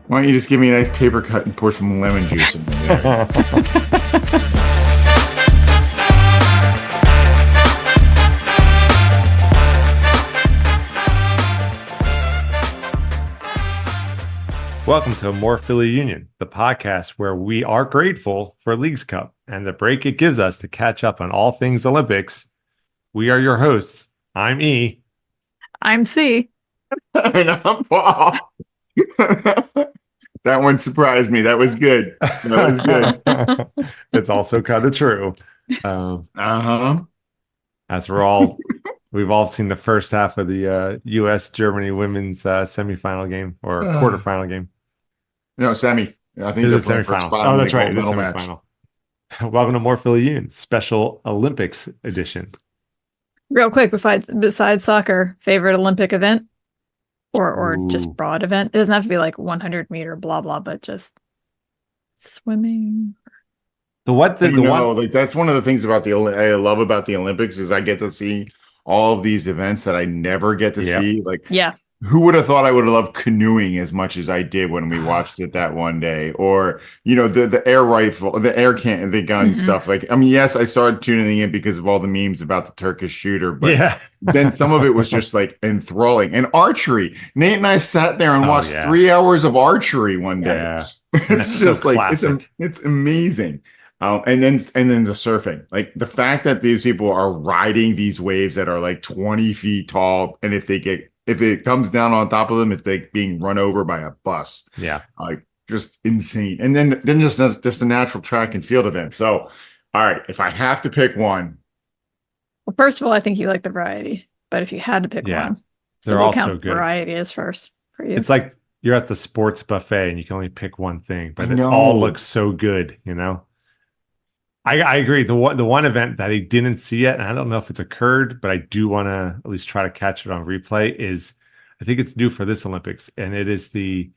Why don't you just give me a nice paper cut and pour some lemon juice in there? Welcome to amorephillyunion, the podcast where we are grateful for Leagues Cup and the break it gives us to catch up on all things Olympics. We are your hosts. I'm E. I'm C. And I'm Paul. That one surprised me. That was good. That was good. It's also kind of true. As we've all seen the first half of the U.S.-Germany women's semifinal game or quarterfinal game. No, semi. I think it's semifinal. Oh, that's right. It's semifinal. Welcome to amorephillyunion, Special Olympics edition. Real quick, besides soccer, favorite Olympic event or just broad event? It doesn't have to be like 100-meter blah blah, but just swimming. That's one of the things about I love about the Olympics is I get to see all of these events that I never get to see. Who would have thought I would have loved canoeing as much as I did when we watched it that one day? Or, the air rifle, the gun stuff. Yes, I started tuning in because of all the memes about the Turkish shooter, but then some of it was just like enthralling. And archery. Nate and I sat there and watched 3 hours of archery one day. Yeah. It's just so like, it's amazing. And then the surfing, like the fact that these people are riding these waves that are like 20 feet tall. And if it comes down on top of them, it's like being run over by a bus. Yeah. Just insane. And then just a natural track and field event. So, all right, if I have to pick one. Well, first of all, I think you like the variety, but if you had to pick one, they're all so good. Variety is first for you. It's like you're at the sports buffet and you can only pick one thing, but it all looks so good, I agree. The one event that I didn't see yet, and I don't know if it's occurred, but I do want to at least try to catch it on replay, is I think it's new for this Olympics, and it is the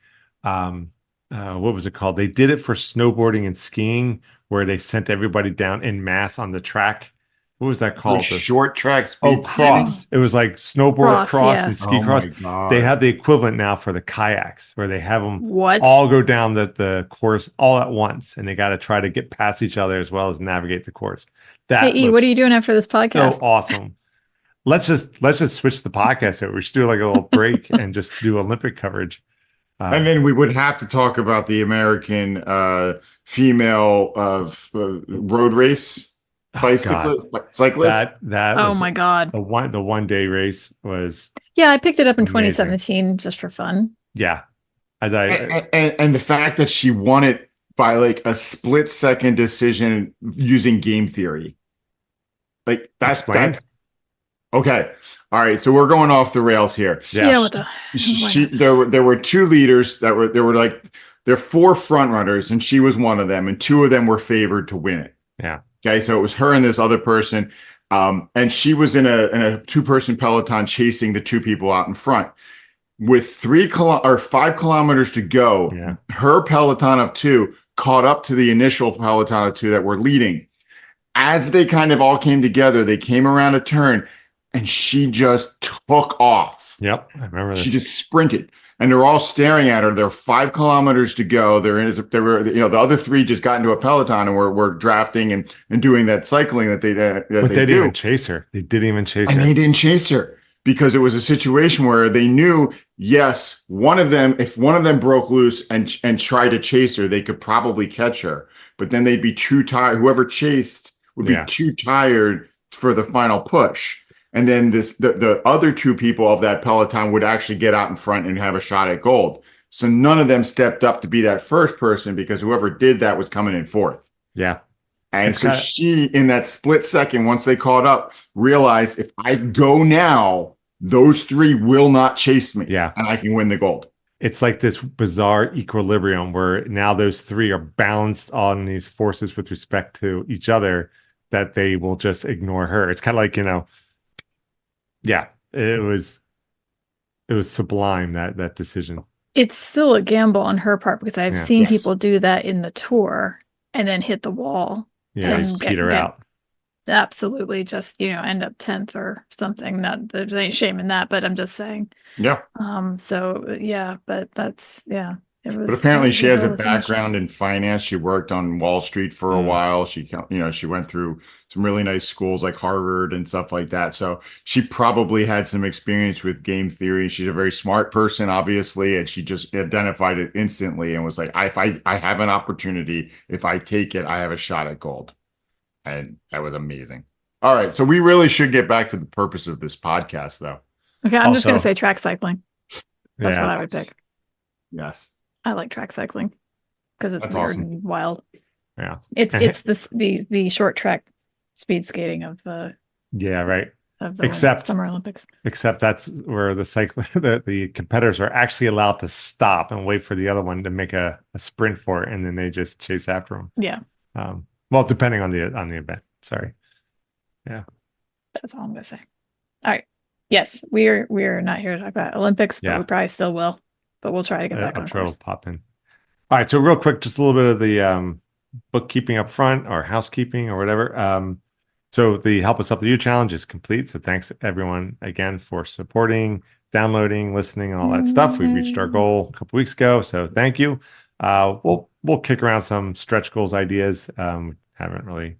what was it called? They did it for snowboarding and skiing, where they sent everybody down en masse on the track. What was that called? Short track. Cross. It was like snowboard cross and ski cross. They have the equivalent now for the kayaks, where they have them all go down the course all at once, and they got to try to get past each other as well as navigate the course. Hey, E, what are you doing after this podcast? So awesome. Let's just switch the podcast over. We should do like a little break and just do Olympic coverage. And then we would have to talk about the American female road race. Cyclist. My God. The one day race was. Yeah, I picked it up in 2017 just for fun. Yeah. And the fact that she won it by like a split-second decision using game theory. Like that's okay. All right, so we're going off the rails here. There were two leaders there are 4 front runners, and she was one of them, and 2 of them were favored to win it. Yeah. Okay, so it was her and this other person, and she was in a 2-person peloton chasing the 2 people out in front. With 5 kilometers to go, her peloton of 2 caught up to the initial peloton of 2 that were leading. As they kind of all came together, they came around a turn, and she just took off. Yep, I remember this. She just sprinted. And they're all staring at her. There are 5 kilometers to go. The other 3 just got into a peloton and were drafting and doing that cycling that they didn't even chase her. They didn't even chase her. And they didn't chase her because it was a situation where they knew, if one of them broke loose and tried to chase her, they could probably catch her. But then they'd be too tired. Whoever chased would be too tired for the final push. And then the other 2 people of that peloton would actually get out in front and have a shot at gold. So none of them stepped up to be that first person because whoever did that was coming in 4th. Yeah. And she, in that split second, once they caught up, realized if I go now, those 3 will not chase me. Yeah. And I can win the gold. It's like this bizarre equilibrium where now those 3 are balanced on these forces with respect to each other that they will just ignore her. It's kind of like, it was sublime, that decision. It's still a gamble on her part because I've seen people do that in the tour and then hit the wall. Yeah, and peter out. Absolutely, just end up 10th or something. Not there's any shame in that, but I'm just saying. Yeah. So yeah, but that's But apparently she has a background in finance. She worked on Wall Street for a while. She went through some really nice schools like Harvard and stuff like that. So she probably had some experience with game theory. She's a very smart person, obviously, and she just identified it instantly and was like, I have an opportunity. If I take it, I have a shot at gold. And that was amazing. All right. So we really should get back to the purpose of this podcast, though. Okay. I'm just going to say track cycling. That's what I would pick. Yes. I like track cycling because it's weird and wild. Yeah. It's the short track speed skating of the Summer Olympics. Except that's where the competitors are actually allowed to stop and wait for the other one to make a sprint for it, and then they just chase after them. Yeah. Well, depending on the event. Sorry. Yeah. That's all I'm gonna say. All right. Yes, we're not here to talk about Olympics, but we probably still will. But we'll try to get back on course. We'll pop in. All right. So real quick, just a little bit of the bookkeeping up front or housekeeping or whatever. So the Help Us Help You challenge is complete. So thanks everyone again for supporting, downloading, listening, and all that stuff. We reached our goal a couple weeks ago. So thank you. We'll kick around some stretch goals ideas. Haven't really,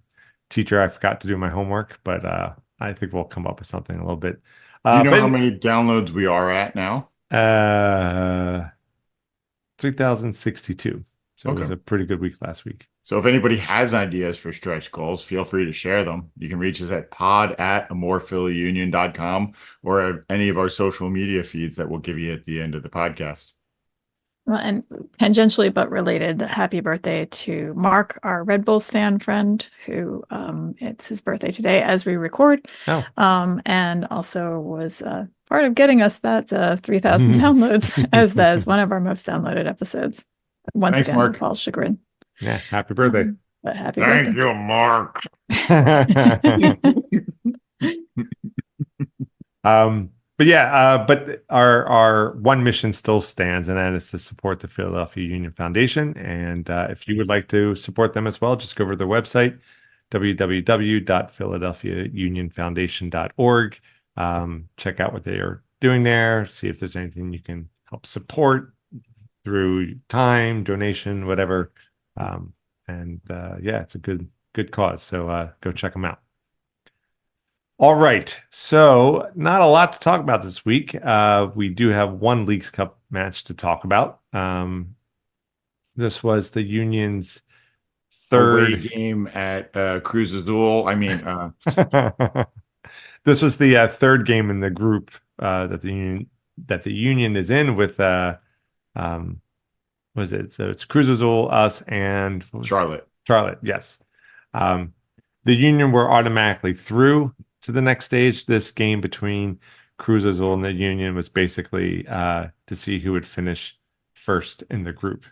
teacher, I forgot to do my homework, but I think we'll come up with something a little bit. You know how many downloads we are at now? 3,062. So it was a pretty good week last week. So if anybody has ideas for stretch goals, feel free to share them. You can reach us at pod@amorephillyunion.com or at any of our social media feeds that we'll give you at the end of the podcast. Well, and tangentially but related, happy birthday to Mark, our Red Bulls fan friend, who it's his birthday today as we record. And also was part of getting us that 3,000 downloads as that is one of our most downloaded episodes. Thanks, again, Mark. Paul's chagrin. Yeah, happy birthday. But happy birthday. Thank you, Mark. But yeah, but our one mission still stands, and that is to support the Philadelphia Union Foundation. And if you would like to support them as well, just go over to their website, www.philadelphiaunionfoundation.org. Check out what they are doing there, see if there's anything you can help support through time, donation, whatever. It's a good cause. So go check them out. All right. So not a lot to talk about this week. We do have one Leagues Cup match to talk about. This was the Union's third away game at Cruz Azul. This was the third game in the group that the Union is in with was it? So it's Cruz Azul, us, and Charlotte. Yes. The Union were automatically through to the next stage. This game between Cruz Azul and the Union was basically to see who would finish first in the group.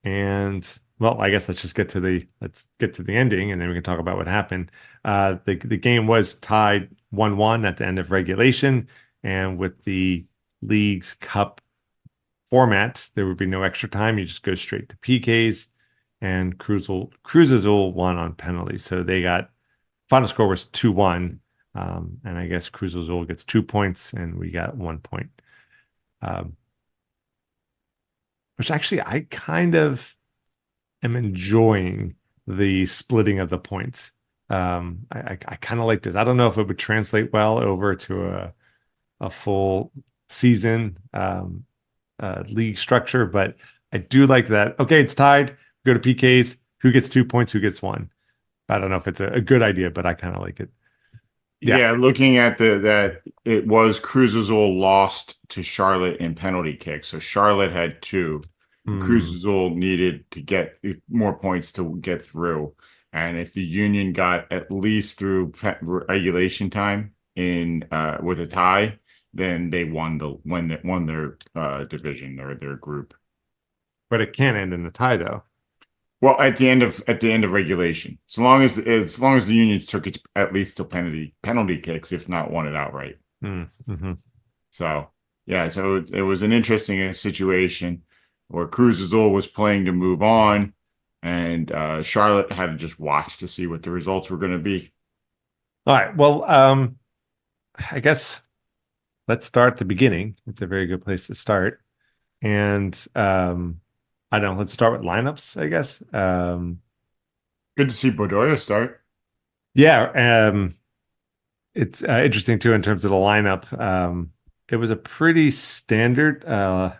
And well, I guess let's get to the ending, and then we can talk about what happened. The game was tied 1-1 at the end of regulation, and with the Leagues Cup format, there would be no extra time. You just go straight to PKs, and Cruz Azul won on penalties. So they got final score was 2-1, and I guess Cruz Azul gets 2 points, and we got 1 point. Which actually I kind of am enjoying the splitting of the points. I kind of like this. I don't know if it would translate well over to a full season league structure, but I do like that. Okay, it's tied. Go to PKs. Who gets 2 points? Who gets 1? I don't know if it's a good idea, but I kind of like it. Yeah, looking at that, it was Cruz Azul lost to Charlotte in penalty kicks. So Charlotte had 2. Cruz Azul needed to get more points to get through. And if the Union got at least through regulation time with a tie, then they won their division or their group. But it can't end in a tie, though. Well, at the end of regulation, as long as the Union took it at least to penalty kicks, if not won it outright. So it was an interesting situation where Cruz Azul was playing to move on, and Charlotte had to just watch to see what the results were going to be. All right. Well, I guess let's start at the beginning. It's a very good place to start. And I don't know, let's start with lineups, I guess. Good to see Bedoya start. Yeah, it's interesting too in terms of the lineup. It was a pretty standard kind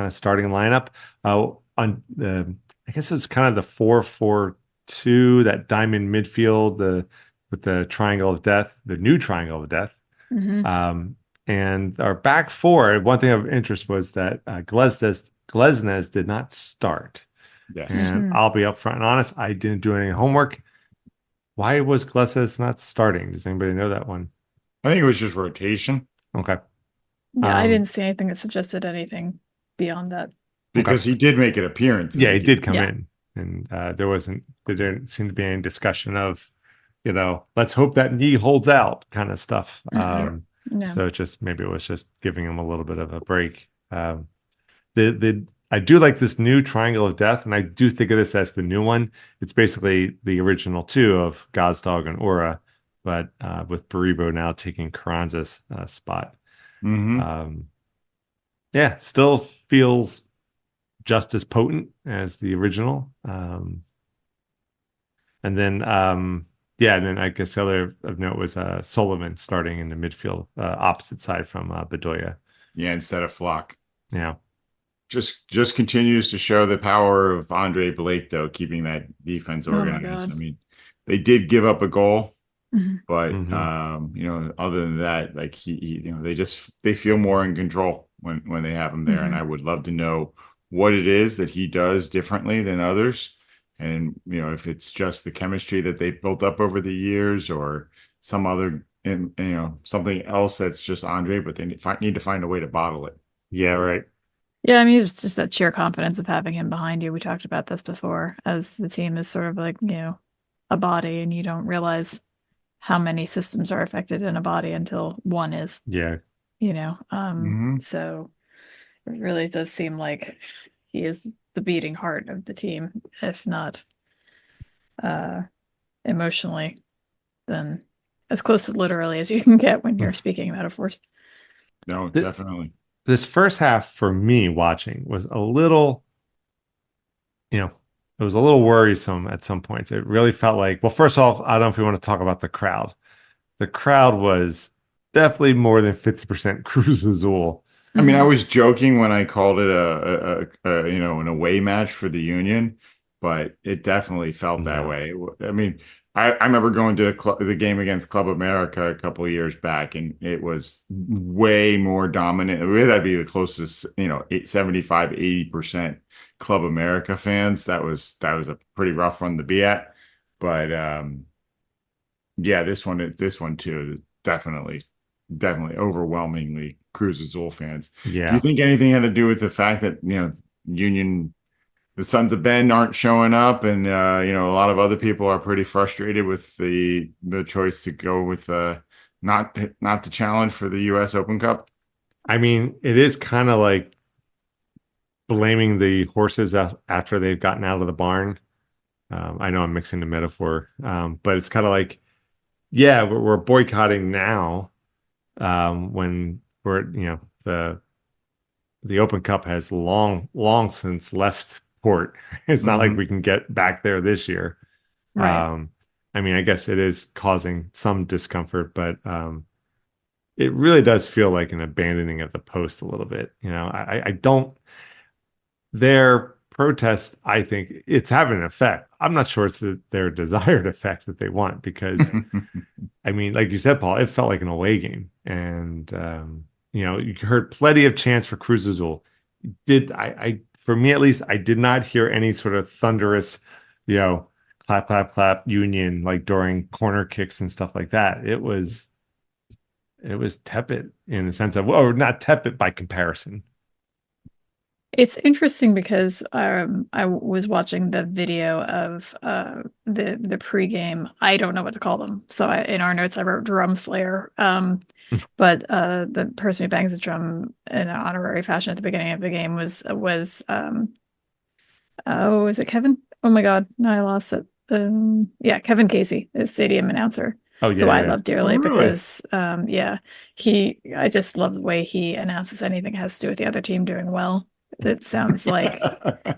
of starting lineup. On the, I guess it was kind of the 4-4-2, that diamond midfield, with the triangle of death, the new triangle of death. And our back four, one thing of interest was that Glesnes did not start. Yes. And I'll be upfront and honest, I didn't do any homework. Why was Glesnes not starting? Does anybody know that one? I think it was just rotation. Okay. Yeah, I didn't see anything that suggested anything beyond that. Because he did make an appearance. Yeah, he did come in. And there didn't seem to be any discussion of, let's hope that knee holds out kind of stuff. No. So maybe it was just giving him a little bit of a break. I do like this new triangle of death, and I do think of this as the new one. It's basically the original two of Gazdag and Aura, but with Baribo now taking Carranza's spot. Yeah, still feels just as potent as the original. And then I guess the other of note was Sullivan starting in the midfield, opposite side from Bedoya. Yeah, instead of Flock. Yeah. Just continues to show the power of Andre Blake, though, keeping that defense organized. I mean, they did give up a goal, but other than that, like they feel more in control when they have him there. And I would love to know what it is that he does differently than others, and if it's just the chemistry that they've built up over the years, or some other, something else that's just Andre, but they need to find a way to bottle it. Yeah, right. Yeah, I mean, it's just that sheer confidence of having him behind you. We talked about this before, as the team is sort of like, a body, and you don't realize how many systems are affected in a body until one is. Yeah. So it really does seem like he is the beating heart of the team, if not emotionally, then as close to literally as you can get when you're speaking metaphors. No, definitely. This first half for me watching was a little, it was a little worrisome at some points. It really felt like, well, first off, I don't know if we want to talk about the crowd. The crowd was definitely more than 50% Cruz Azul. I mean, I was joking when I called it an away match for the Union, but it definitely felt that way. I mean, I remember going to the game against Club America a couple of years back, and it was way more dominant. That'd be the closest, 75, 80% Club America fans. That was a pretty rough one to be at. But yeah, this one too, definitely overwhelmingly Cruz Azul fans. Yeah. Do you think anything had to do with the fact that, Union, the Sons of Ben aren't showing up, and a lot of other people are pretty frustrated with the choice to go with not to challenge for the U.S. Open Cup? I mean, it is kind of like blaming the horses after they've gotten out of the barn. I know I'm mixing the metaphor, but it's kind of like, yeah, we're boycotting now, when we're the Open Cup has long since left port. It's not like we can get back there this year. Right. I mean, I guess it is causing some discomfort, but it really does feel like an abandoning of the post a little bit. I don't. Their protest, I think it's having an effect. I'm not sure it's their desired effect that they want, because I mean, like you said, Paul, it felt like an away game, and you heard plenty of chants for Cruz Azul. For me at least, I did not hear any sort of thunderous, clap, clap, clap Union, like during corner kicks and stuff like that. It was tepid in the sense of, or not tepid by comparison. It's interesting because I was watching the video of the pregame. I don't know what to call them, so in our notes I wrote drum slayer. But the person who bangs the drum in an honorary fashion at the beginning of the game was is it Kevin? Oh my God, no, I lost it. Yeah, Kevin Casey, the stadium announcer. Oh yeah, who I love dearly because I just love the way he announces anything that has to do with the other team doing well. It sounds like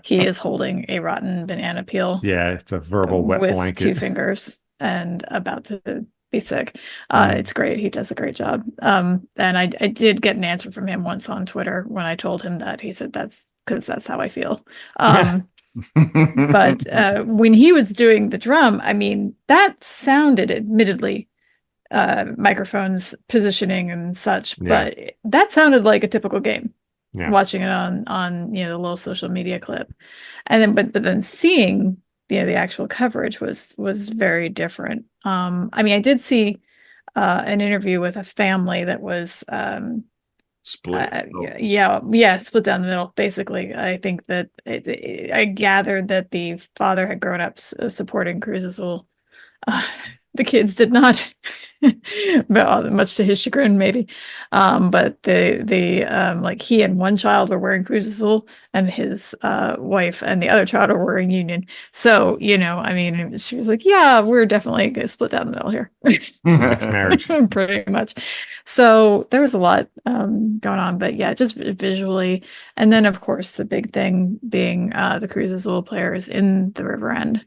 he is holding a rotten banana peel. Yeah, it's a verbal wet with blanket. 2 fingers and about to be sick. It's great. He does a great job. And I did get an answer from him once on Twitter when I told him that. He said that's because that's how I feel. But when he was doing the drum, I mean, that sounded admittedly microphones positioning and such, but that sounded like a typical game. Watching it on the little social media clip, and then but then seeing the actual coverage was very different. I mean, I did see an interview with a family that was split. Split down the middle. Basically, I think that I gathered that the father had grown up supporting Cruz Azul. The kids did not, much to his chagrin, maybe. But like he and one child were wearing Cruz Azul, and his wife and the other child were wearing Union. So I mean, she was like, "Yeah, we're definitely gonna split down the middle here." Mixed marriage, pretty much. So there was a lot going on, but yeah, just visually, and then of course the big thing being the Cruz Azul players in the river end,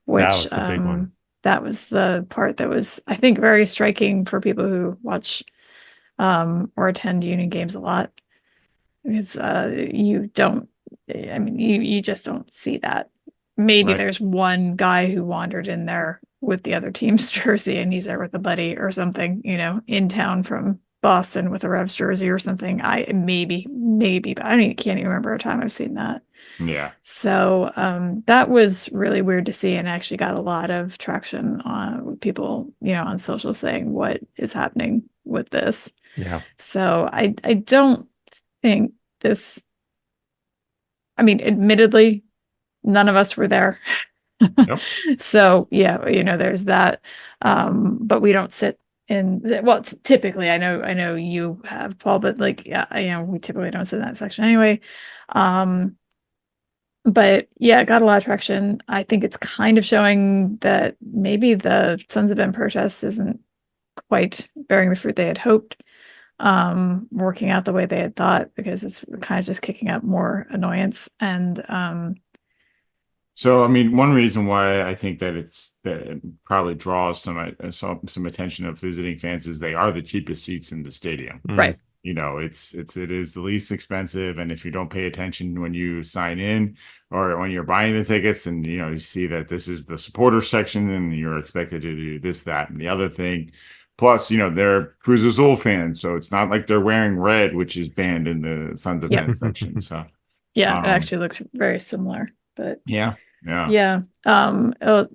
which that was the big one. That was the part that was, I think, very striking for people who watch or attend Union games a lot, because you just don't see that. Maybe there's one guy who wandered in there with the other team's jersey, and he's there with a buddy or something, in town from Boston with a Revs jersey or something. Maybe, but can't even remember a time I've seen that. Yeah. So that was really weird to see, and actually got a lot of traction on people, on social saying what is happening with this. Yeah. So I don't think this. I mean, admittedly, none of us were there. Yep. So yeah, there's that. But we don't sit in. Well, typically, I know you have, Paul, but we typically don't sit in that section anyway. But yeah, it got a lot of traction. I think it's kind of showing that maybe the Sons of Ben protest isn't quite bearing the fruit they had hoped, working out the way they had thought, because it's kind of just kicking up more annoyance. And so, I mean, one reason why I think that it probably draws some attention of visiting fans is they are the cheapest seats in the stadium. Right. It is the least expensive, and if you don't pay attention when you sign in or when you're buying the tickets, and you see that this is the supporter section, and you're expected to do this, that, and the other thing. Plus, they're Cruz Azul fans, so it's not like they're wearing red, which is banned in the Sons of Ben section. So yeah, it actually looks very similar. But yeah. It'll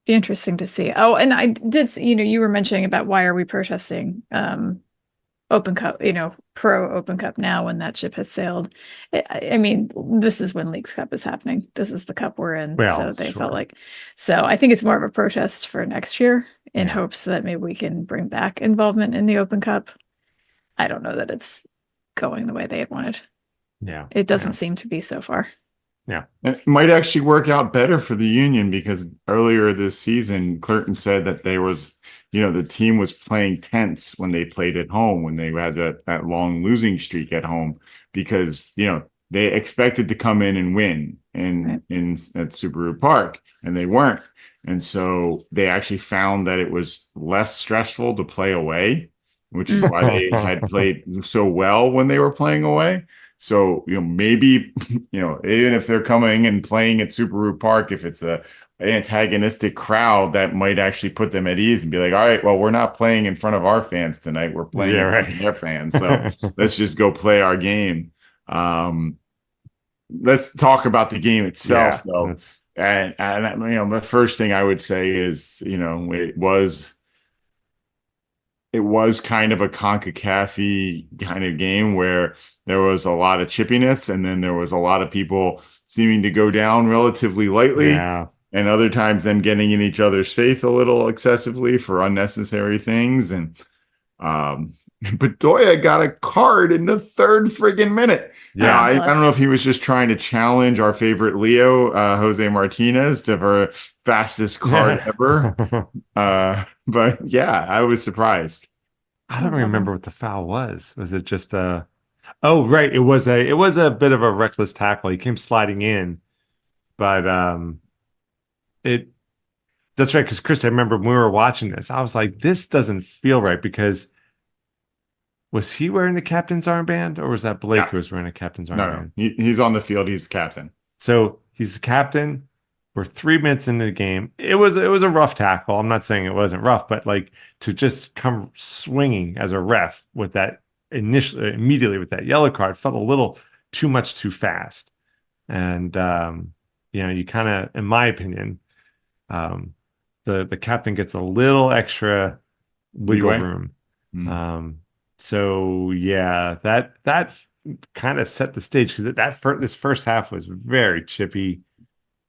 be interesting to see. Oh, and I did, you were mentioning about why are we protesting Open Cup, pro Open Cup now when that ship has sailed. I mean, this is when Leagues Cup is happening. This is the cup we're in. Well, so they felt like, so I think it's more of a protest for next year in hopes that maybe we can bring back involvement in the Open Cup. I don't know that it's going the way they had wanted. Yeah. It doesn't seem to be so far. Yeah. It might actually work out better for the Union, because earlier this season, Clerton said that the team was playing tense when they played at home, when they had that long losing streak at home, because, they expected to come in and win at Subaru Park, and they weren't. And so they actually found that it was less stressful to play away, which is why they had played so well when they were playing away. So, maybe, even if they're coming and playing at Subaru Park, if it's an antagonistic crowd, that might actually put them at ease and be like, all right, well, we're not playing in front of our fans tonight. We're playing in front of their fans. So let's just go play our game. Let's talk about the game itself, though. And the first thing I would say is, it was kind of a CONCACAF-y kind of game where there was a lot of chippiness, and then there was a lot of people seeming to go down relatively lightly, and other times them getting in each other's face a little excessively for unnecessary things. And Bedoya got a card in the third friggin' minute. Yeah, I don't know if he was just trying to challenge our favorite Leo, Jose Martinez, to her fastest card ever. But yeah, I was surprised. I don't remember what the foul was. Was it just Oh, right. It was a bit of a reckless tackle. He came sliding in, but it that's right. Because Chris, I remember when we were watching this, I was like, this doesn't feel right because was he wearing the captain's armband or was that Blake Yeah. who was wearing a captain's No. armband? He's on the field. He's captain. So he's the captain. We're 3 minutes into the game. It was a rough tackle. I'm not saying it wasn't rough, but like to just come swinging as a ref with that immediately with that yellow card felt a little too much too fast. And you kind of, in my opinion, the captain gets a little extra wiggle room. So yeah, that kind of set the stage because this first half was very chippy.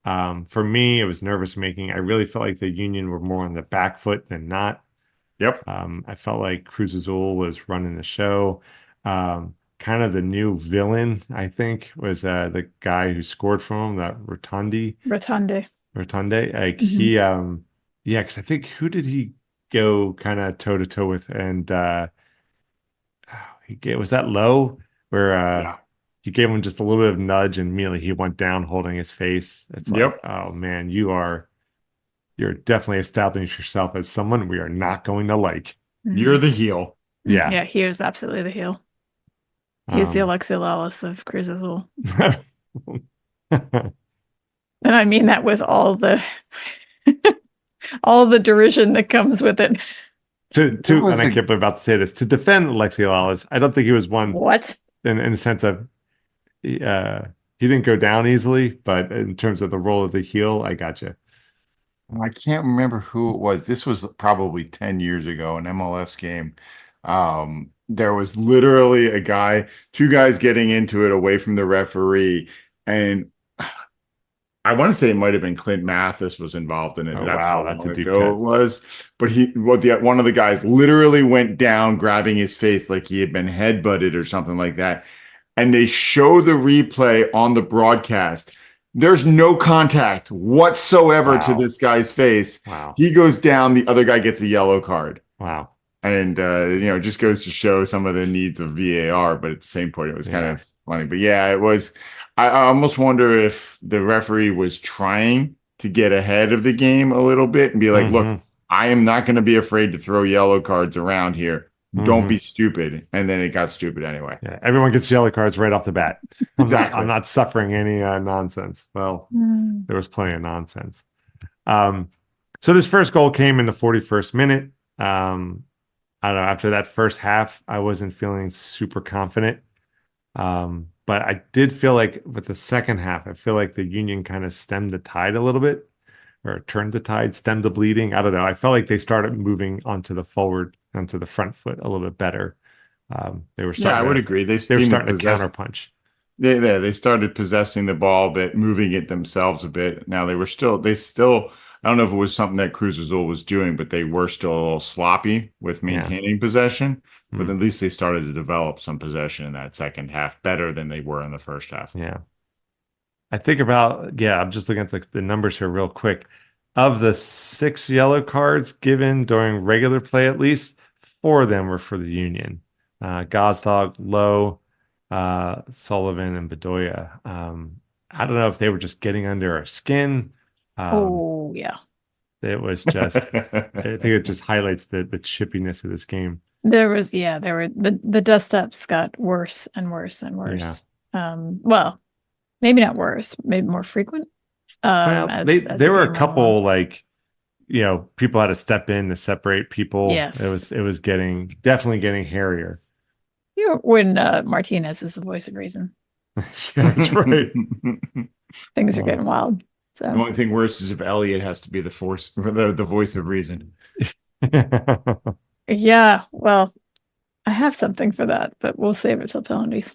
For me, it was nervous making. I really felt like the Union were more on the back foot than not. Yep. I felt like Cruz Azul was running the show. Kind of the new villain, I think, was the guy who scored from him, that Rotondi. Rotonde. Like he, yeah, because I think who did he go kind of toe to toe with? And was that Low where Yeah. he gave him just a little bit of nudge and immediately he went down holding his face. It's like, Yep. oh man, you're definitely establishing yourself as someone we are not going to like. You're the heel. Yeah. Yeah, he was absolutely the heel. He's the Alexi Lalas of Cruz Azul. And I mean that with all the all the derision that comes with it. And I kept about to say this, to defend Alexi Lalas, I don't think he was one in the sense of he didn't go down easily, but in terms of the role of the heel, I got you. I can't remember who it was. This was probably 10 years ago, an MLS game. There was literally two guys getting into it away from the referee. And I want to say it might have been Clint Mathis was involved in it. Oh, That's wow, how that's long a deep ago cut. it was. But one of the guys literally went down, grabbing his face like he had been headbutted or something like that. And they show the replay on the broadcast. There's no contact whatsoever to this guy's face. Wow. He goes down. The other guy gets a yellow card. Wow. And, it just goes to show some of the needs of VAR. But at the same point, it was kind of funny. But yeah, it was. I almost wonder if the referee was trying to get ahead of the game a little bit and be like, look, I am not going to be afraid to throw yellow cards around here. Don't be stupid. And then it got stupid anyway. Yeah, everyone gets yellow cards right off the bat. Exactly. I'm not suffering any nonsense. Well, there was plenty of nonsense. So this first goal came in the 41st minute. I don't know. After that first half, I wasn't feeling super confident. But I did feel like with the second half, I feel like the Union kind of stemmed the tide a little bit, or turned the tide, stemmed the bleeding. I don't know. I felt like they started moving onto the front foot a little bit better. They were starting. I would agree. They were starting to counterpunch. They started possessing the ball a bit, moving it themselves a bit. Now they still. I don't know if it was something that Cruz Azul was doing, but they were still a little sloppy with maintaining possession. But at least they started to develop some possession in that second half better than they were in the first half. Yeah. I think I'm just looking at the numbers here real quick. Of the 6 yellow cards given during regular play, at least 4 of them were for the Union. Gazdag, Lowe, Sullivan, and Bedoya. I don't know if they were just getting under our skin. Yeah. It was just, I think it just highlights the chippiness of this game. The dust ups got worse and worse and worse. Yeah. Well, maybe not worse, maybe more frequent. There were a couple people had to step in to separate people. Yes. It was definitely getting hairier. When Martinez is the voice of reason. Yeah, that's right. Things are getting wild. So the only thing worse is if Elliot has to be the voice of reason. Yeah, well, I have something for that, but we'll save it till penalties.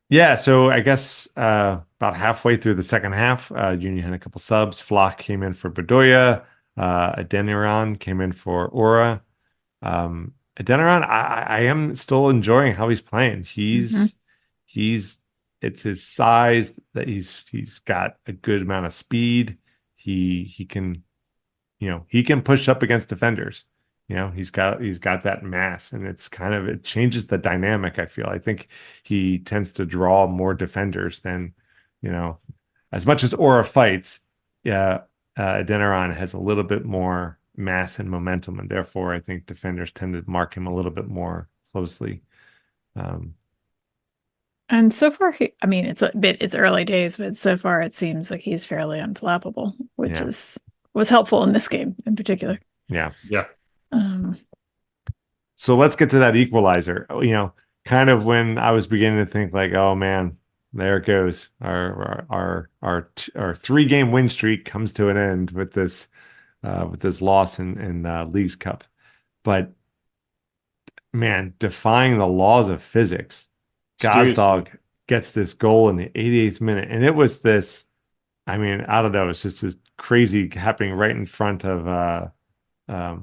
Yeah, so I guess about halfway through the second half, Union had a couple subs. Flock came in for Bedoya. Adeniran came in for Aura. Adeniran, I am still enjoying how he's playing. It's his size that he's got a good amount of speed. He can push up against defenders. You know, he's got that mass, and it changes the dynamic. I think he tends to draw more defenders than, you know, as much as Aura fights. Yeah, Adeniran has a little bit more mass and momentum, and therefore I think defenders tend to mark him a little bit more closely. And so far, it's early days, but so far it seems like he's fairly unflappable, which was helpful in this game in particular. Yeah. So let's get to that equalizer. You know, kind of when I was beginning to think like, oh man, there it goes. Our 3-game win streak comes to an end with this loss in Leagues Cup. But man, defying the laws of physics, Gazdag gets this goal in the 88th minute, and it was this. I mean, I don't know. It's just this crazy happening right in front of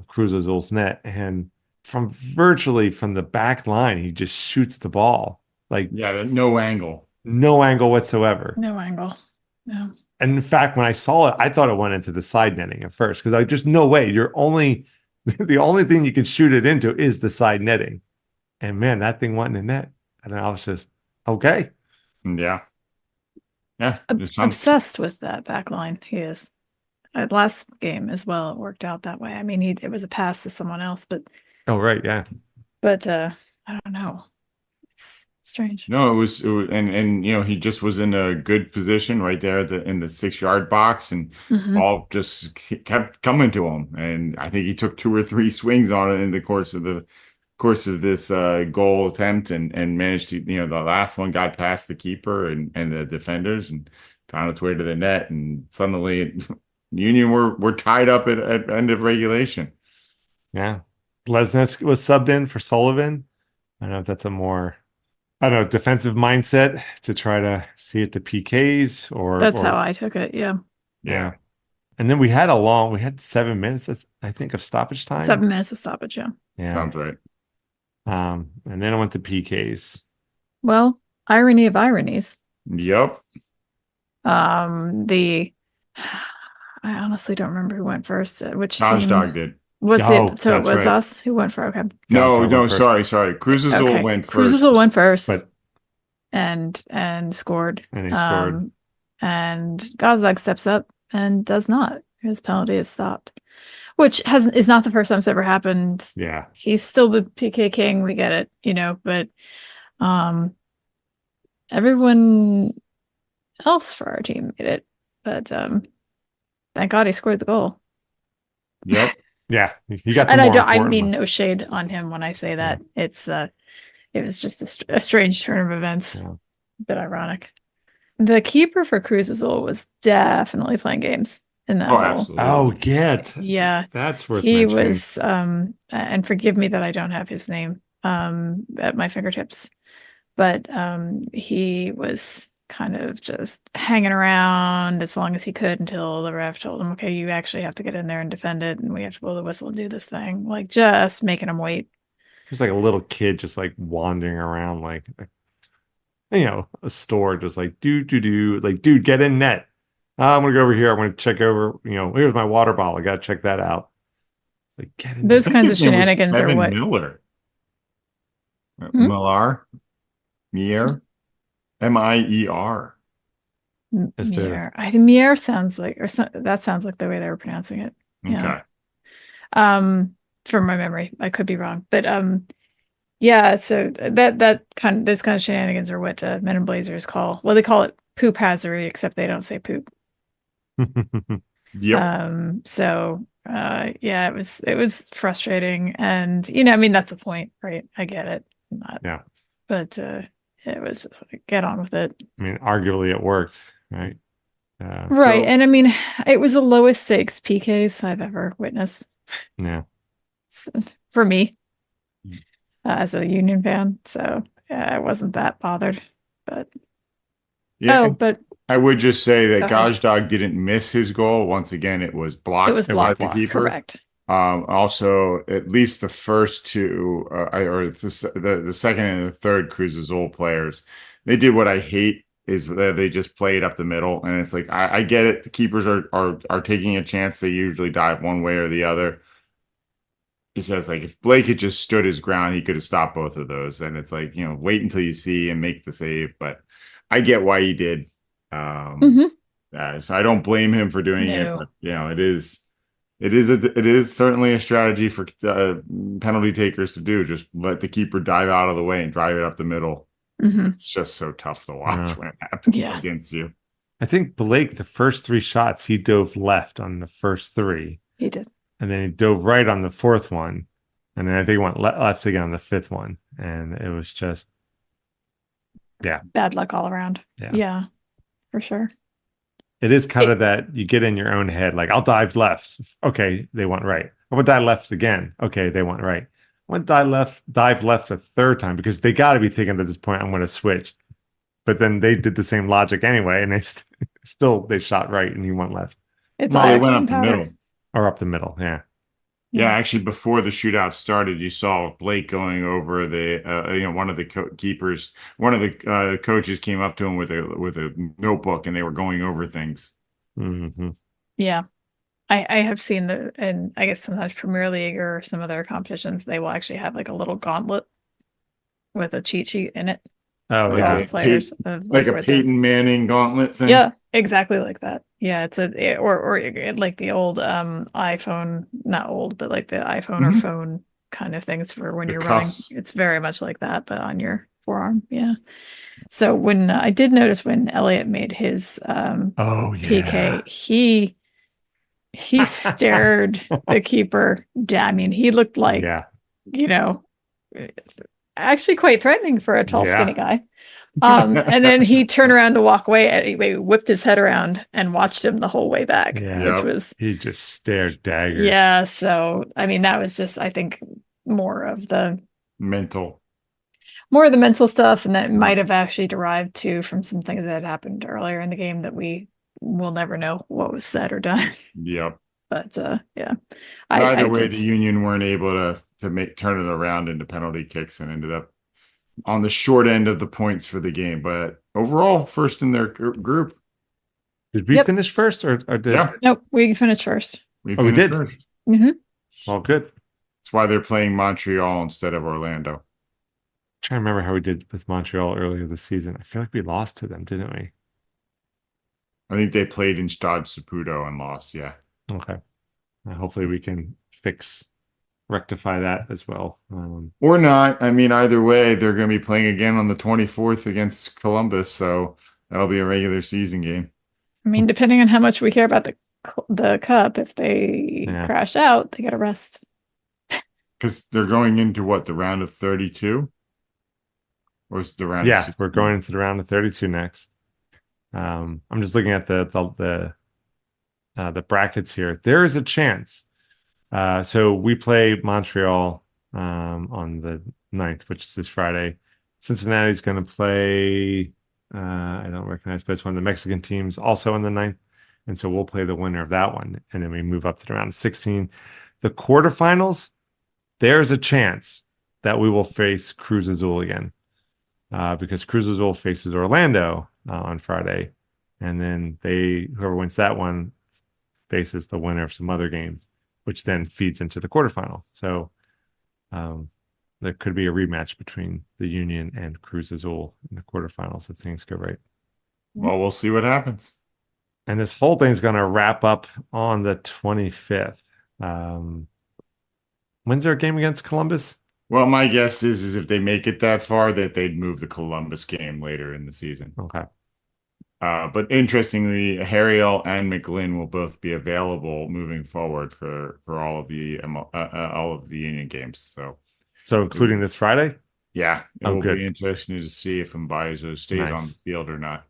Cruz Azul's net, and from the back line, he just shoots the ball no angle whatsoever. No angle. No. And in fact, when I saw it, I thought it went into the side netting at first because just no way. The only thing you can shoot it into is the side netting, and man, that thing went in the net, and I was just okay. Yeah. Obsessed with that back line. He is. Last game as well, it worked out that way. I mean, it was a pass to someone else, but oh right, yeah. But I don't know. It's strange. No, it was and you know, he just was in a good position right there in the 6-yard box, and ball just kept coming to him. And I think he took 2 or 3 swings on it in the course of this goal attempt, and managed to, you know, the last one got past the keeper and the defenders and found its way to the net, and suddenly Union were tied up at end of regulation. Yeah. Lesnes was subbed in for Sullivan. I don't know if that's a more, defensive mindset to try to see it to PKs or. That's how I took it. Yeah. Yeah. And then we had 7 minutes, I think, of stoppage time. 7 minutes of stoppage. Yeah. Yeah. Sounds right. And then I went to PKs. Well, irony of ironies. Yep. I honestly don't remember who went first. Which Gazdag did. Was it? So it was us who went for. Okay. No, sorry. Cruz Azul went first. Cruz Azul went first, but and scored. And he scored. And Gazdag steps up and does not. His penalty is stopped, which is not the first time it's ever happened. Yeah, he's still the PK king. We get it, you know, but everyone else for our team made it. But thank God he scored the goal. Yep. Yeah, you got. And I mean no shade on him when I say that. Yeah. It was just a strange turn of events. Yeah. A bit ironic. The keeper for Cruz Azul was definitely playing games in that. Absolutely. Oh, yeah, that's worth. He was, and forgive me that I don't have his name at my fingertips, but he was kind of just hanging around as long as he could until the ref told him, okay, you actually have to get in there and defend it, and we have to blow the whistle and do this thing, like just making him wait. It was like a little kid just like wandering around like, you know, a store, just like like, dude, get in net. I'm gonna go over here. I'm gonna check over, you know, here's my water bottle, I gotta check that out. Like, get in. Those kinds of shenanigans are what Miller. Millar. Mier. Mier. Mier. I think Mier sounds like, that sounds like the way they were pronouncing it. Okay. Yeah. From my memory, I could be wrong, but yeah. So those kind of shenanigans are what Men in Blazers call. Well, they call it poop hazardry, except they don't say poop. Yep. So yeah, it was frustrating, and you know, I mean, that's the point, right? I get it. Yeah. But it was just like, get on with it. I mean, arguably it worked, right? Right. And I mean, it was the lowest stakes PKs I've ever witnessed. Yeah. For me, as a Union fan. So I wasn't that bothered. But yeah, but I would just say that Gazdag didn't miss his goal. Once again, it was blocked. It was blocked. The keeper. Correct. Also, at least the first two, or the second and the third Cruz Azul players, they did what I hate, is that they just played up the middle, and it's like I get it. The keepers are taking a chance. They usually dive one way or the other, he says like if Blake had just stood his ground, he could have stopped both of those. And it's like, wait until you see and make the save. But I get why he did. So I don't blame him for doing it, but it is certainly a strategy for penalty takers to do. Just let the keeper dive out of the way and drive it up the middle. It's just so tough to watch when it happens against you. I think Blake, the first 3 shots, he dove left on the first 3. He did. And then he dove right on the 4th one. And then I think he went left again on the 5th one. And it was just, bad luck all around. Yeah, for sure. It is kind of that you get in your own head, like, I'll dive left. Okay, they went right. I'm going to dive left again. Okay, they went right. I went dive left a 3rd time because they got to be thinking at this point, I'm going to switch. But then they did the same logic anyway, and they they shot right and he went left. They went up the middle. Or up the middle, yeah. Yeah, actually, before the shootout started, you saw Blake going over the, one of the keepers. One of the coaches came up to him with a notebook, and they were going over things. Yeah, I have seen and I guess sometimes Premier League or some other competitions, they will actually have like a little gauntlet with a cheat sheet in it. Oh, like players like a Peyton Manning gauntlet thing. Yeah, exactly like that. Yeah, it's or like the old iPhone, not old, but like the iPhone or phone kind of things for when you're running. It's very much like that, but on your forearm. Yeah. So when I did notice when Elliot made his PK, he stared the keeper down. I mean, he looked like actually quite threatening for a tall, skinny guy. And then he turned around to walk away and he whipped his head around and watched him the whole way back, which was he just stared daggers. Yeah. So, I mean, that was just, I think, more of the mental stuff. And that might have actually derived too from some things that happened earlier in the game that we will never know what was said or done. Yep. But either way, the Union weren't able to turn it around into penalty kicks and ended up on the short end of the points for the game. But overall, first in their group. Did we finish first or did? Nope, we finished first. We did. First. Well, good. That's why they're playing Montreal instead of Orlando. I'm trying to remember how we did with Montreal earlier this season. I feel like we lost to them, didn't we? I think they played in Stade Saputo and lost. Yeah. Okay. Hopefully we can rectify that as well. Or not. I mean, either way, they're going to be playing again on the 24th against Columbus. So that'll be a regular season game. I mean, depending on how much we care about the cup, if they crash out, they get a rest. Because they're going into the round of 32? Or is the round? Yeah, we're going into the round of 32 next. I'm just looking at the brackets here. There is a chance. So we play Montreal on the 9th, which is this Friday. Cincinnati's going to play, I don't recognize, but it's one of the Mexican teams also on the 9th. And so we'll play the winner of that one. And then we move up to the round of 16. The quarterfinals, there's a chance that we will face Cruz Azul again because Cruz Azul faces Orlando on Friday. And then whoever wins that one faces the winner of some other games, which then feeds into the quarterfinal. So there could be a rematch between the Union and Cruz Azul in the quarterfinals if things go right. Well, we'll see what happens. And this whole thing's going to wrap up on the 25th. When's our game against Columbus? Well, my guess is if they make it that far, that they'd move the Columbus game later in the season. Okay. But interestingly, Harriel and McGlynn will both be available moving forward for all of the Union games. So including this Friday? Yeah, it will be interesting to see if Mbayezo stays on the field or not.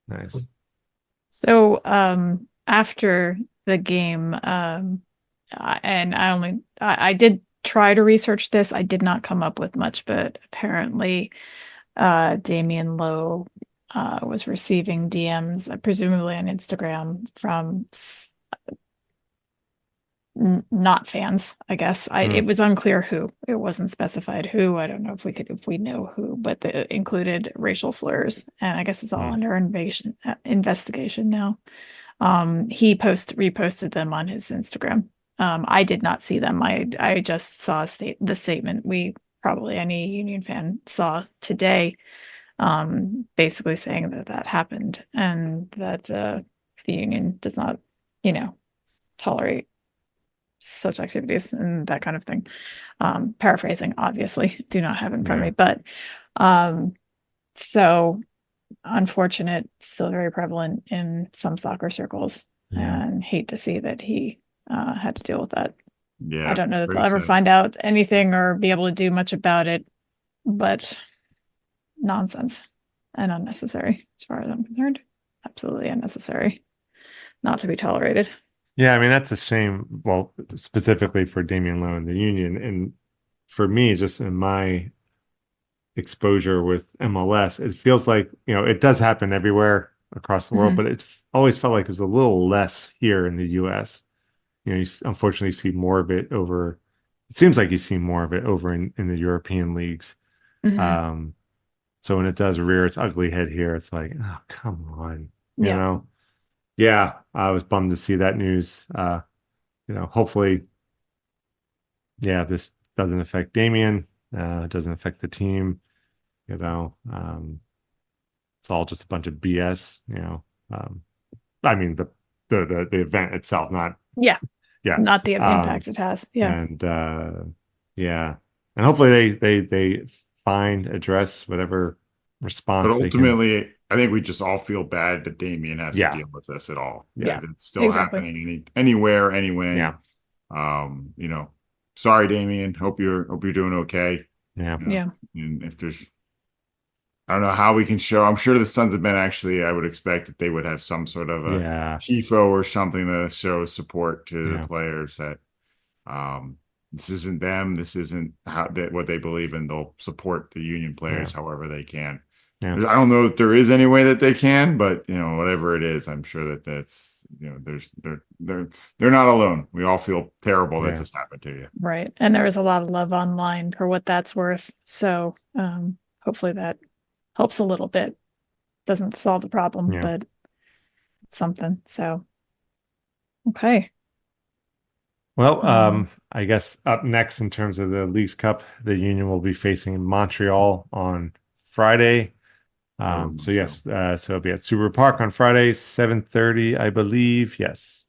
Nice. So after the game, and I did try to research this. I did not come up with much, but apparently Damian Lowe was receiving DMs, presumably on Instagram, from not fans, I guess. It was unclear who. It wasn't specified who. I don't know if we know who, but it included racial slurs, and I guess it's all under investigation now. He reposted them on his Instagram. I did not see them. I just saw the statement any union fan saw today, basically saying that happened and that the union does not, tolerate such activities and that kind of thing. Paraphrasing, obviously, do not have in front of me, but so unfortunate, still very prevalent in some soccer circles, and hate to see that he had to deal with that. Yeah, I don't know that they'll ever find out anything or be able to do much about it, but nonsense and unnecessary as far as I'm concerned. Absolutely unnecessary, not to be tolerated. Yeah, I mean, that's a shame. Well, specifically for Damian Lowe and the union. And for me, just in my exposure with MLS, it feels like, it does happen everywhere across the world, but it always felt like it was a little less here in the US. You unfortunately see more of it over, it seems like you see more of it over in the European leagues. So when it does rear its ugly head here, it's like, oh, come on, you know? Yeah, I was bummed to see that news. Hopefully, this doesn't affect Damian. It doesn't affect the team. It's all just a bunch of BS. I mean the event itself, not not the impact it has. And and hopefully they address whatever response. But ultimately, I think we just all feel bad that Damian has to deal with this at all. It's still happening anywhere, anyway. Sorry, Damian. Hope you're doing okay. And if there's, I don't know how we can show. I'm sure the Sons of Ben I would expect that they would have some sort of a tifo or something to show support to the players that this isn't them. This isn't what they believe in. They'll support the union players however they can. I don't know if there is any way that they can, but whatever it is, I'm sure that's they're not alone. We all feel terrible that this happened to you. Right. And there is a lot of love online for what that's worth. So hopefully that helps a little bit. Doesn't solve the problem, but something. So okay. Well, I guess up next in terms of the Leagues Cup, the Union will be facing Montreal on Friday. So it'll be at Super Park on Friday, 7:30, I believe. Yes.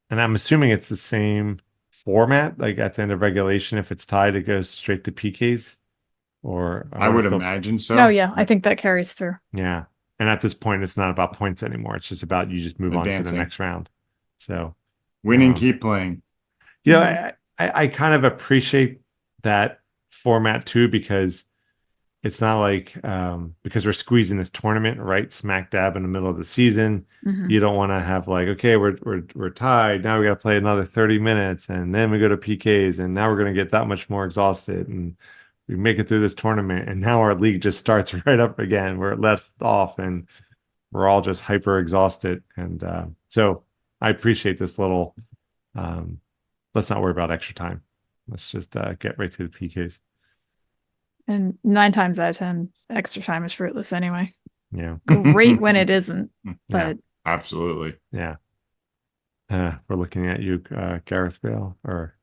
And I'm assuming it's the same format, like at the end of regulation. If it's tied, it goes straight to PKs. Or I would imagine so. Oh, yeah. I think that carries through. Yeah. And at this point, it's not about points anymore. It's just about you just move on to the next round. So winning, keep playing. I kind of appreciate that format too, because it's not like because we're squeezing this tournament right smack dab in the middle of the season. You don't want to have like, okay, we're tied. Now we got to play another 30 minutes, and then we go to PKs, and now we're going to get that much more exhausted, and we make it through this tournament, and now our league just starts right up again. We're left off, and we're all just hyper exhausted. And so I appreciate this little. Let's not worry about extra time. Let's just get right to the PKs. And 9 times out of 10, extra time is fruitless anyway. Yeah. Great when it isn't. But absolutely. Yeah. We're looking at you, Gareth Bale. Or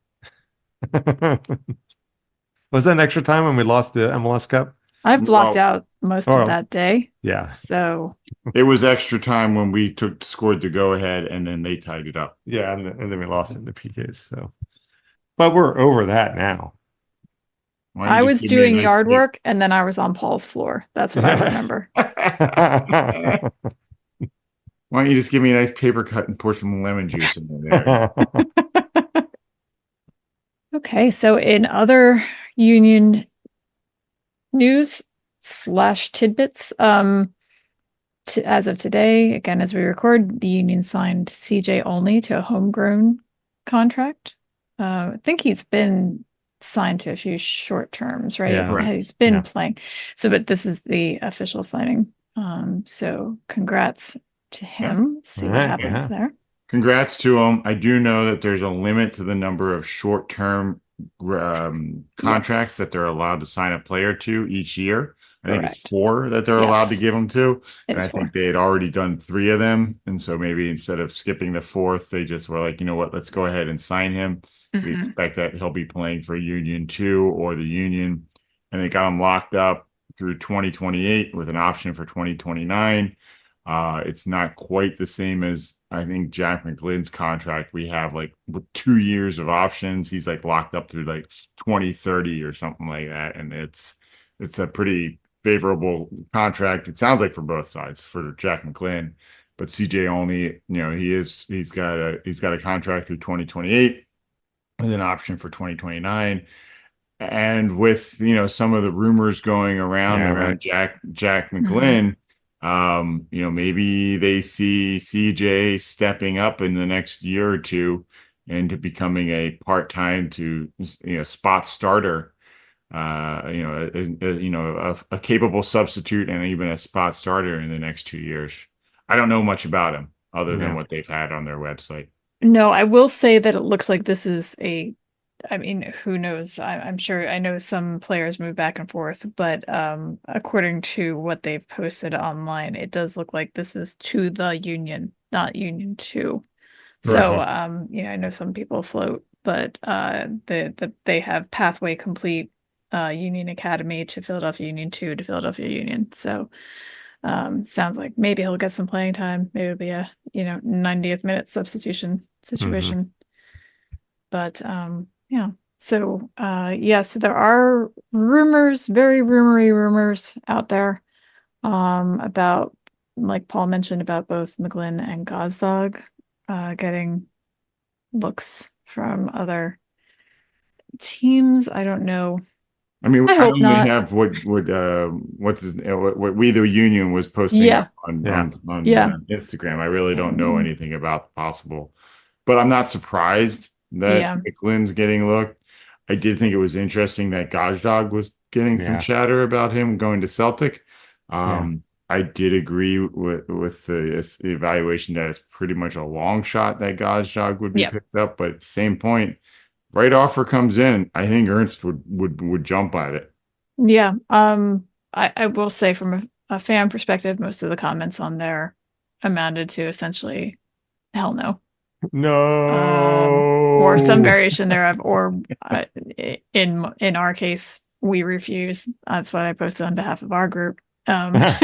was that an extra time when we lost the MLS Cup? I've blocked out most of that day. Yeah. So it was extra time when we scored the go ahead, and then they tied it up. Yeah, and then we lost in the PKs. So, but we're over that now. I was doing yard work, and then I was on Paul's floor. That's what I remember. Why don't you just give me a nice paper cut and pour some lemon juice in there? Okay, so in other union news / tidbits, as of today, again, as we record, the union signed CJ Only to a homegrown contract. I think he's been signed to a few short terms, right? Yeah, right. He's been playing. So, but this is the official signing. So congrats to him. See what happens there. Congrats to him. I do know that there's a limit to the number of short-term contracts that they're allowed to sign a player to each year. I think it's 4 that they're allowed to give them to. And I think they had already done 3 of them. And so maybe instead of skipping the 4th, they just were like, you know what, let's go ahead and sign him. We expect that he'll be playing for Union 2 or the Union. And they got him locked up through 2028 with an option for 2029. It's not quite the same as I think Jack McGlynn's contract. We have like with 2 years of options. He's like locked up through like 2030 or something like that. And it's a pretty favorable contract. It sounds like for both sides, for Jack McGlynn, but CJ only, he's got a contract through 2028 with an option for 2029. And with some of the rumors going around Jack McGlynn, maybe they see CJ stepping up in the next year or two into becoming a part-time to spot starter, a capable substitute and even a spot starter in the next 2 years. I don't know much about him other than what they've had on their website. No, I will say that it looks like this is who knows? I'm sure, I know some players move back and forth, but according to what they've posted online, it does look like this is to the Union, not Union 2. So, I know some people float, but they have pathway complete, Union Academy to Philadelphia Union 2 to Philadelphia Union. So, sounds like maybe he'll get some playing time. Maybe it'll be a 90th minute substitution situation. But yeah. So so there are rumors, very rumory rumors out there about, like Paul mentioned, about both McGlynn and Gazdag getting looks from other teams. I don't know. I mean, I only have what We the Union was posting on Instagram. I really don't know anything about possible, but I'm not surprised that McGlynn's getting looked. I did think it was interesting that Gazdag was getting some chatter about him going to Celtic. I did agree with the evaluation that it's pretty much a long shot that Gazdag would be picked up, but at the same point, right offer comes in, I think Ernst would jump at it. Yeah. I will say from a fan perspective, most of the comments on there amounted to essentially hell no. No. Or some variation thereof, or in our case, we refuse. That's what I posted on behalf of our group. But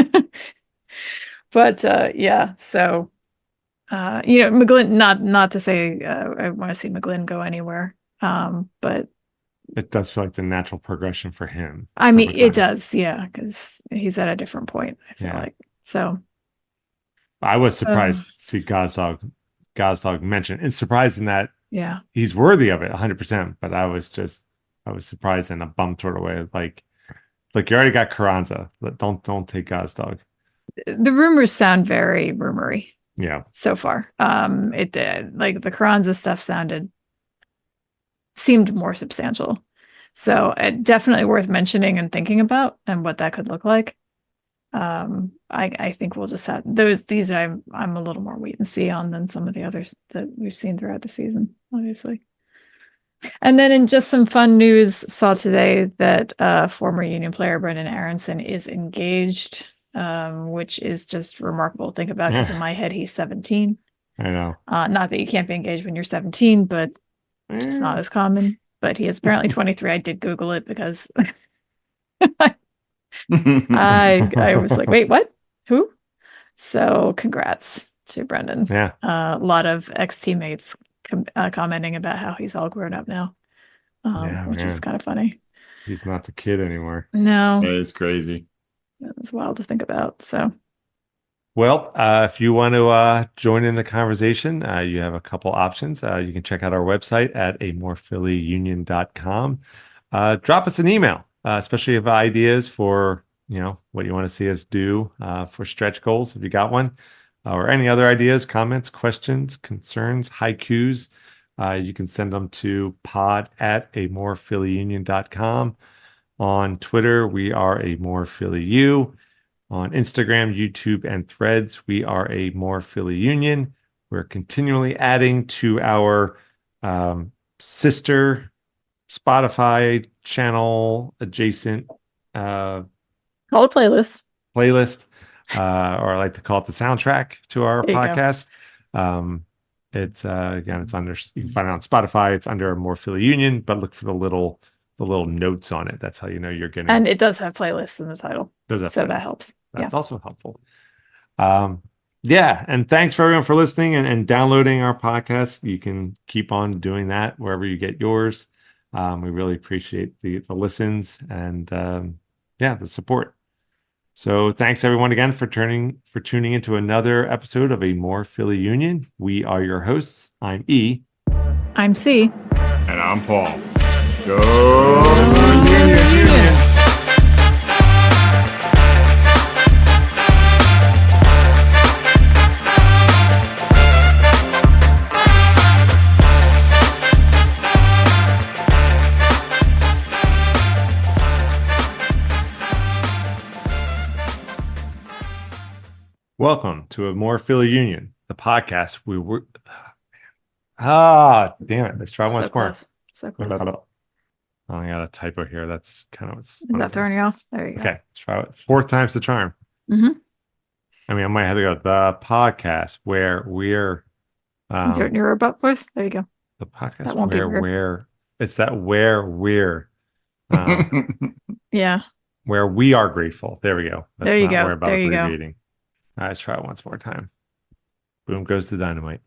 so McGlynn, not to say I want to see McGlynn go anywhere, but it does feel like the natural progression for him. I mean, it does, because he's at a different point, I feel like. So I was surprised to see Gazdag mentioned. It's surprising that he's worthy of it 100%, but I was surprised in a bum sort of way. Like you already got Carranza. Don't take Gazdag. The rumors sound very rumory. Yeah. So far. It did. Like the Carranza stuff seemed more substantial. So definitely worth mentioning and thinking about and what that could look like. I think we'll just have these I'm a little more wait and see on than some of the others that we've seen throughout the season, obviously. And then in just some fun news, saw today that former Union player Brendan Aronson is engaged, which is just remarkable to think about, because in my head he's 17. I know. Not that you can't be engaged when you're 17, but it's not as common. But he is apparently 23. I did Google it because I was like, wait, what? Who? So congrats to Brendan. Yeah. A lot of ex-teammates commenting about how he's all grown up now, which is kind of funny. He's not the kid anymore. No. That is crazy. It's wild to think about. So, well, if you want to join in the conversation, you have a couple options. You can check out our website at amorephillyunion.com. Drop us an email, especially if ideas for what you want to see us do for stretch goals, if you got one, or any other ideas, comments, questions, concerns, haikus. You can send them to pod@amorephillyunion.com. On Twitter, we are amorephillyu. On Instagram, YouTube, and Threads, we are amorephillyunion. We're continually adding to our sister Spotify channel adjacent Call it a playlist. Or I like to call it the soundtrack to our podcast. It's again, it's under, you can find it on Spotify. It's under amorephillyunion, but look for the little notes on it. That's how you know you're getting. And it does have playlists in the title. So that helps. That's also helpful. Yeah. And thanks for everyone for listening and downloading our podcast. You can keep on doing that wherever you get yours. We really appreciate the listens and the support. So thanks everyone again for tuning into another episode of A More Philly Union. We are your hosts. I'm E. I'm C. And I'm Paul. Go Union! Welcome to A More Philly Union, the podcast. Damn it. Let's try once more. So close. Oh, I got a typo here. That's kind of what's... Is that throwing you off? There you go. Okay, let's try it. 4th time's the charm. Mm-hmm. I mean, I might have to go, the podcast where we're... Is it your robot voice? There you go. The podcast where it's that where we're... yeah. Where we are grateful. There we go. There you go. There you go. All right, let's try it once more time. Boom goes the dynamite.